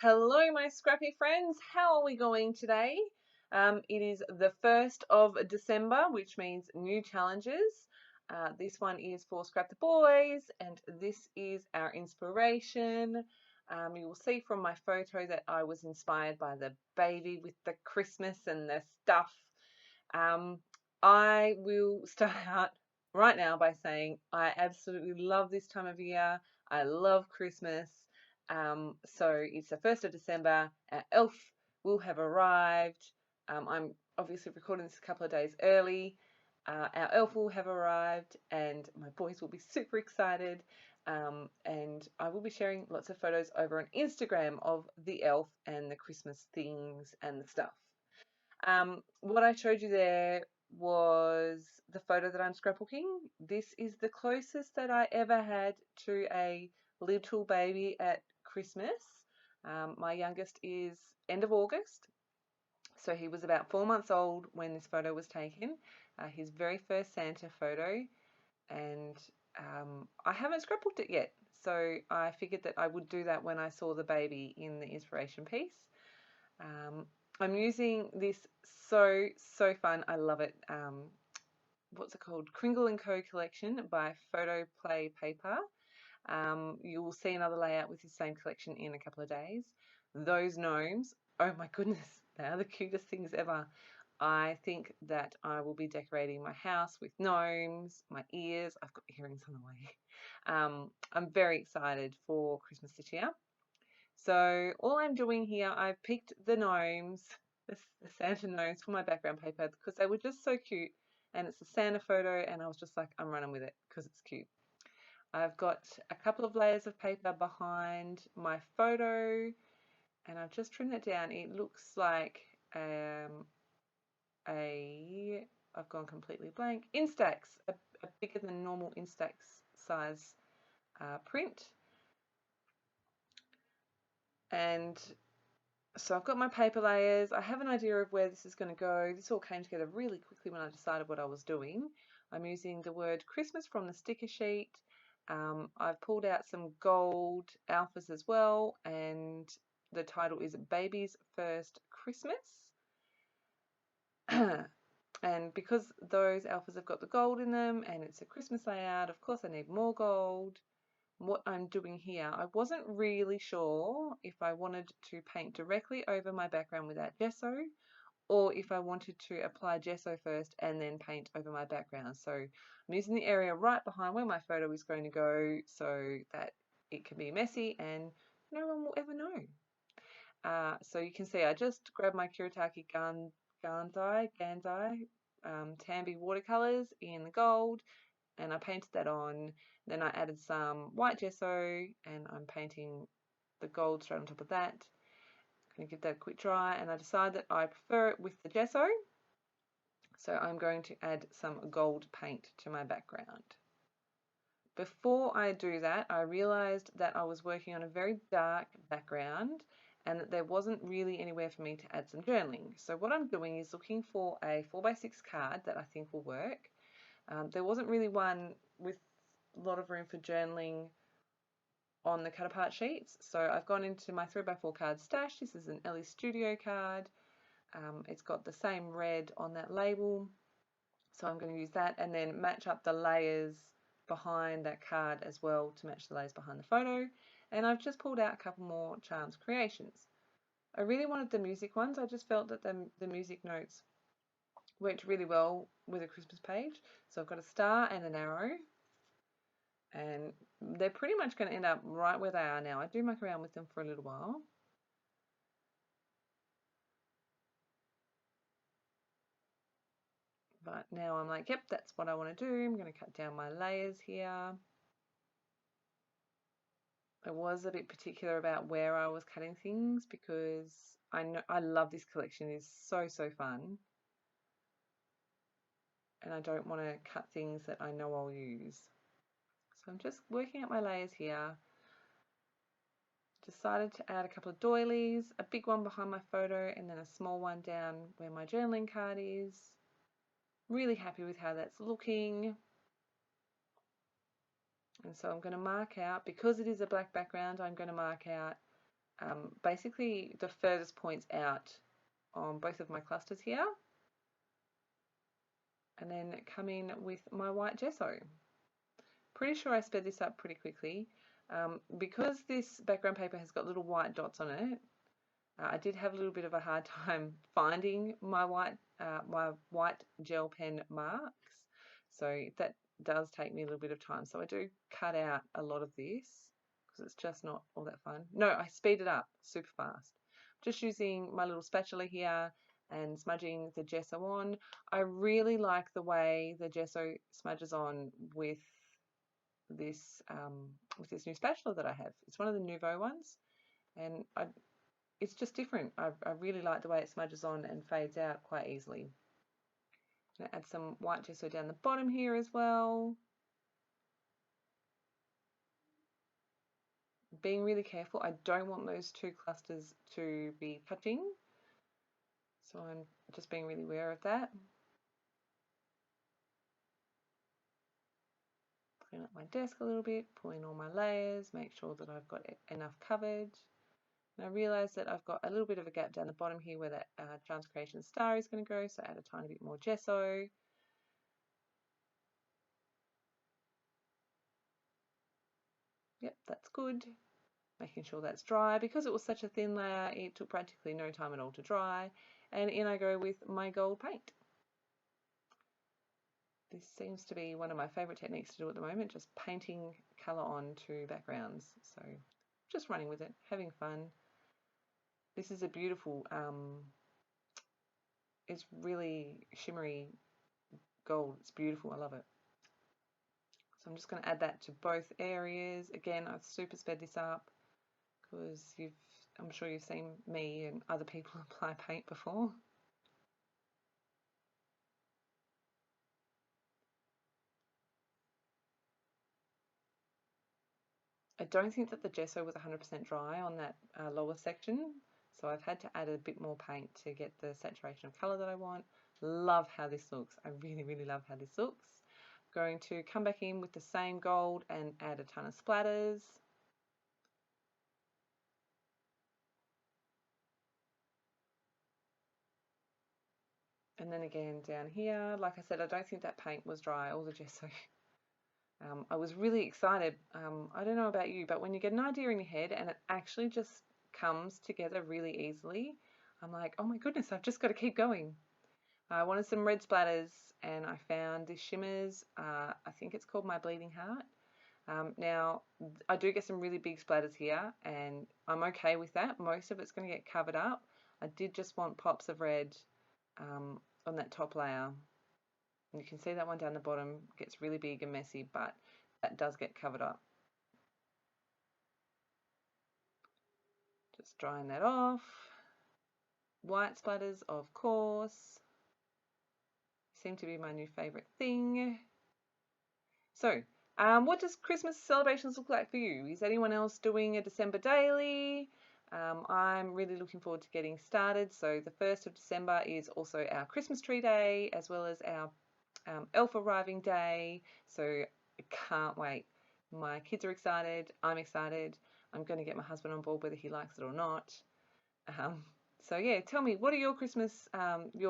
Hello, my scrappy friends. How are we going today? It is the 1st of December, which means new challenges. This one is for Scrap the Boys, and this is our inspiration. You will see from my photo that I was inspired by the baby with the Christmas and the stuff. I will start out right now by saying I absolutely love this time of year. I love Christmas. So it's the 1st of December. Our elf will have arrived. I'm obviously recording this a couple of days early. Our elf will have arrived, and my boys will be super excited. And I will be sharing lots of photos over on Instagram of the elf and the Christmas things and the stuff. What I showed you there was the photo that I'm scrapbooking. This is the closest that I ever had to a little baby at Christmas. My youngest is end of August, so he was about 4 months old when this photo was taken, his very first Santa photo, and I haven't scrapbooked it yet, so I figured that I would do that when I saw the baby in the inspiration piece. I'm using this so fun. I love it. What's it called? Kringle Co collection by Photoplay Paper. You will see another layout with the same collection in a couple of days. Those gnomes, oh my goodness, they are the cutest things ever. I think that I will be decorating my house with gnomes, my ears. I've got earrings on the way. I'm very excited for Christmas this year. So all I'm doing here, I've picked the gnomes, the Santa gnomes for my background paper because they were just so cute, and it's a Santa photo, and I was just like, I'm running with it because it's cute. I've got a couple of layers of paper behind my photo, and I've just trimmed it down. It looks like I've gone completely blank, Instax, a bigger than normal Instax size print. And so I've got my paper layers. I have an idea of where this is going to go. This all came together really quickly when I decided what I was doing. I'm using the word Christmas from the sticker sheet. I've pulled out some gold alphas as well, and the title is Baby's First Christmas. And because those alphas have got the gold in them and it's a Christmas layout, of course I need more gold. What I'm doing here, I wasn't really sure if I wanted to paint directly over my background without gesso, or if I wanted to apply gesso first and then paint over my background. So I'm using the area right behind where my photo is going to go so that it can be messy and no one will ever know. So you can see I just grabbed my Kuretake Gansai Tambi watercolors in the gold, and I painted that on. Then I added some white gesso, and I'm painting the gold straight on top of that. I'm going to give that a quick dry, and I decided that I prefer it with the gesso, so I'm going to add some gold paint to my background. Before I do that, I realized that I was working on a very dark background and that there wasn't really anywhere for me to add some journaling. So what I'm doing is looking for a 4x6 card that I think will work. There wasn't really one with a lot of room for journaling on the cut apart sheets, so I've gone into my 3x4 card stash. This is an Ellie Studio card. It's got the same red on that label, so I'm going to use that and then match up the layers behind that card as well to match the layers behind the photo. And I've just pulled out a couple more Charms Creations. I really wanted the music ones. I just felt that the music notes worked really well with a Christmas page. So I've got a star and an arrow, and they're pretty much going to end up right where they are now. I do muck around with them for a little while. But now I'm like, yep, that's what I want to do. I'm going to cut down my layers here. I was a bit particular about where I was cutting things because I love this collection. It's so fun. And I don't want to cut things that I know I'll use. So I'm just working out my layers here. Decided to add a couple of doilies, a big one behind my photo and then a small one down where my journaling card is. Really happy with how that's looking. And so I'm going to mark out, because it is a black background, I'm going to mark out basically the furthest points out on both of my clusters here, and then come in with my white gesso. Pretty sure I sped this up pretty quickly. Because this background paper has got little white dots on it, I did have a little bit of a hard time finding my white gel pen marks, so that does take me a little bit of time. So I do cut out a lot of this because it's just not all that fun. No, I speed it up super fast. Just using my little spatula here and smudging the gesso on. I really like the way the gesso smudges on with this new spatula that I have. It's one of the Nouveau ones, and it's just different. I really like the way it smudges on and fades out quite easily. I'm going to add some white gesso down the bottom here as well. Being really careful, I don't want those two clusters to be touching, so I'm just being really aware of that. Clean up my desk a little bit, pull in all my layers, make sure that I've got enough covered. And I realise that I've got a little bit of a gap down the bottom here where that Charms Creation star is going to go, so add a tiny bit more gesso. Yep, that's good. Making sure that's dry. Because it was such a thin layer, it took practically no time at all to dry. And in I go with my gold paint. This seems to be one of my favourite techniques to do at the moment, just painting colour on to backgrounds. So just running with it, having fun. This is a beautiful, it's really shimmery gold. It's beautiful, I love it. So I'm just going to add that to both areas. Again, I've super sped this up because I'm sure you've seen me and other people apply paint before. I don't think that the gesso was 100% dry on that lower section, so I've had to add a bit more paint to get the saturation of colour that I want. Love how this looks. I really, really love how this looks. Going to come back in with the same gold and add a ton of splatters. And then again down here, like I said, I don't think that paint was dry, all the gesso. I was really excited. I don't know about you, but when you get an idea in your head and it actually just comes together really easily, I'm like, oh my goodness, I've just got to keep going. I wanted some red splatters and I found this Shimmers, I think it's called My Bleeding Heart. Now, I do get some really big splatters here and I'm okay with that. Most of it's going to get covered up. I did just want pops of red on that top layer. And you can see that one down the bottom gets really big and messy, but that does get covered up. Just drying that off. White splatters, of course. Seem to be my new favourite thing. So, what does Christmas celebrations look like for you? Is anyone else doing a December daily? I'm really looking forward to getting started. So the 1st of December is also our Christmas tree day, as well as our elf arriving day. So I can't wait. My kids are excited. I'm excited. I'm going to get my husband on board whether he likes it or not. So yeah, tell me, what are your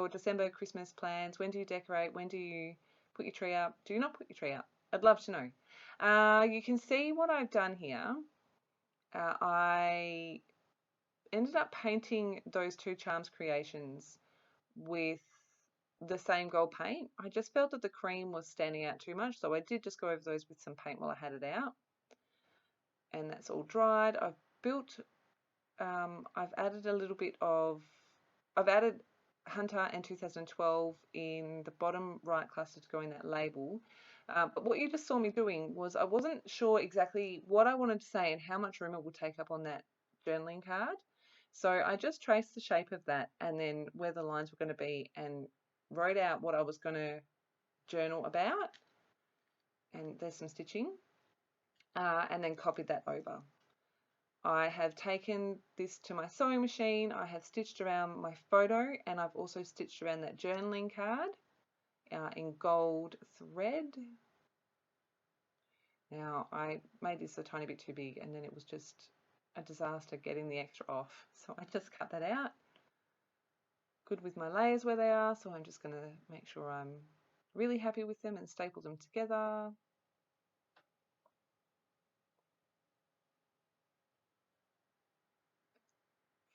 December Christmas plans? When do you decorate? When do you put your tree up? Do you not put your tree up? I'd love to know. You can see what I've done here. I ended up painting those two Charms Creations with the same gold paint. I just felt that the cream was standing out too much, so I did just go over those with some paint while I had it out. And that's all dried. I've added a little bit of, I've added Hunter and 2012 in the bottom right cluster to go in that label. But what you just saw me doing was I wasn't sure exactly what I wanted to say and how much room it would take up on that journaling card. So I just traced the shape of that and then where the lines were going to be and wrote out what I was going to journal about. And there's some stitching. And then copied that over. I have taken this to my sewing machine, I have stitched around my photo, and I've also stitched around that journaling card in gold thread. Now I made this a tiny bit too big and then it was just a disaster getting the extra off. So I just cut that out. Good with my layers where they are, so I'm just going to make sure I'm really happy with them and staple them together.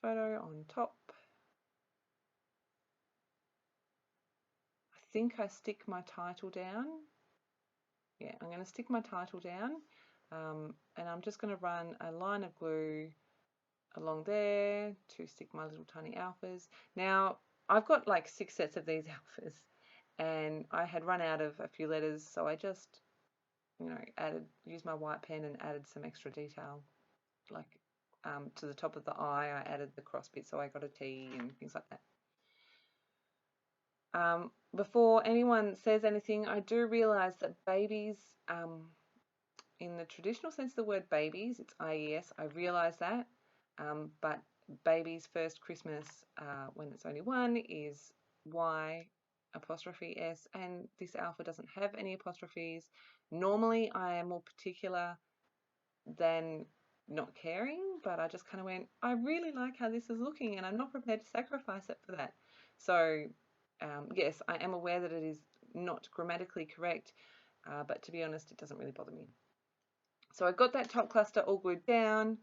Photo on top. I think I stick my title down. Yeah, I'm going to stick my title down, and I'm just going to run a line of glue along there to stick my little tiny alphas. Now, I've got like 6 sets of these alphas, and I had run out of a few letters, so I just, you know, used my white pen and added some extra detail, like to the top of the I added the cross bit, so I got a T and things like that. Before anyone says anything, I do realise that babies, in the traditional sense of the word babies, it's IES, I realise that, but baby's first Christmas, when it's only one, is Y apostrophe S, and this alpha doesn't have any apostrophes. Normally I am more particular than not caring, but I just kind of went, I really like how this is looking and I'm not prepared to sacrifice it for that. So yes, I am aware that it is not grammatically correct, but to be honest, it doesn't really bother me. So I've got that top cluster all glued down,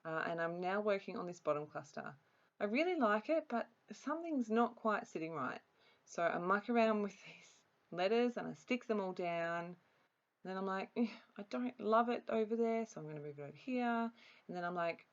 and I'm now working on this bottom cluster. I really like it, but something's not quite sitting right. So I muck around with these letters and I stick them all down. And then I'm like, I don't love it over there, so I'm going to move it over here. And then I'm like,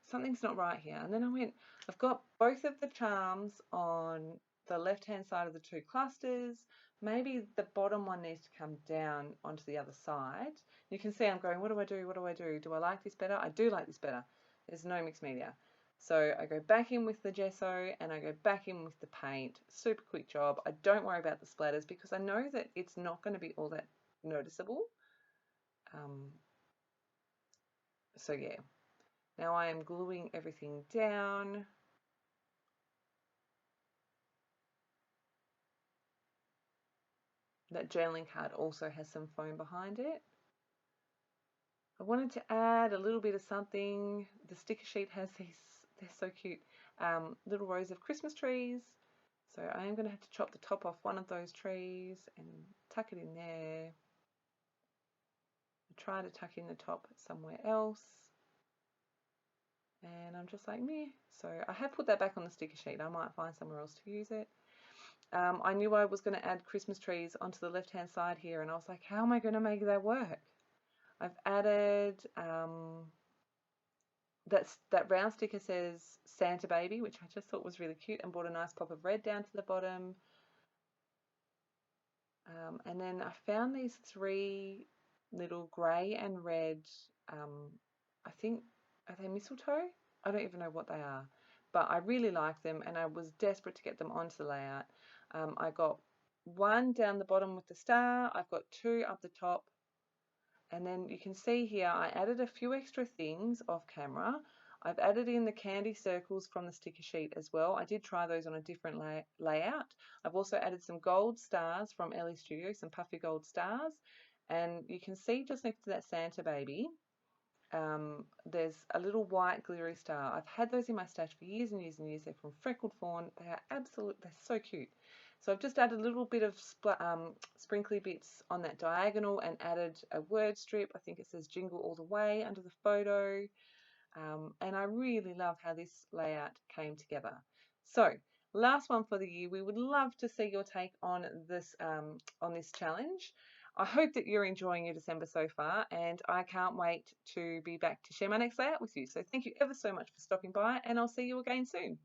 something's not right here. And then I went, I've got both of the charms on the left-hand side of the 2 clusters. Maybe the bottom one needs to come down onto the other side. You can see I'm going, what do I do? What do I do? Do I like this better? I do like this better. There's no mixed media. So I go back in with the gesso and I go back in with the paint. Super quick job. I don't worry about the splatters because I know that it's not going to be all that noticeable. So yeah. Now I am gluing everything down. That journaling card also has some foam behind it. I wanted to add a little bit of something. The sticker sheet has these, they're so cute, little rows of Christmas trees. So I am going to have to chop the top off one of those trees and tuck it in there. Try to tuck in the top somewhere else. And I'm just like, meh. So I have put that back on the sticker sheet. I might find somewhere else to use it. I knew I was going to add Christmas trees onto the left-hand side here, and I was like, how am I going to make that work? I've added, that round sticker says Santa Baby, which I just thought was really cute, and brought a nice pop of red down to the bottom. And then I found these 3 little grey and red, I think, are they mistletoe? I don't even know what they are, but I really like them and I was desperate to get them onto the layout. I got 1 down the bottom with the star, I've got 2 up the top, and then you can see here I added a few extra things off camera. I've added in the candy circles from the sticker sheet as well. I did try those on a different layout. I've also added some gold stars from Ellie Studio, some puffy gold stars. And you can see just next to that Santa baby, there's a little white glittery star. I've had those in my stash for years and years and years. They're from Freckled Fawn. They are they're so cute. So I've just added a little bit of sprinkly bits on that diagonal and added a word strip. I think it says Jingle All the Way under the photo. And I really love how this layout came together. So last one for the year, we would love to see your take on this challenge. I hope that you're enjoying your December so far, and I can't wait to be back to share my next layout with you. So thank you ever so much for stopping by, and I'll see you again soon.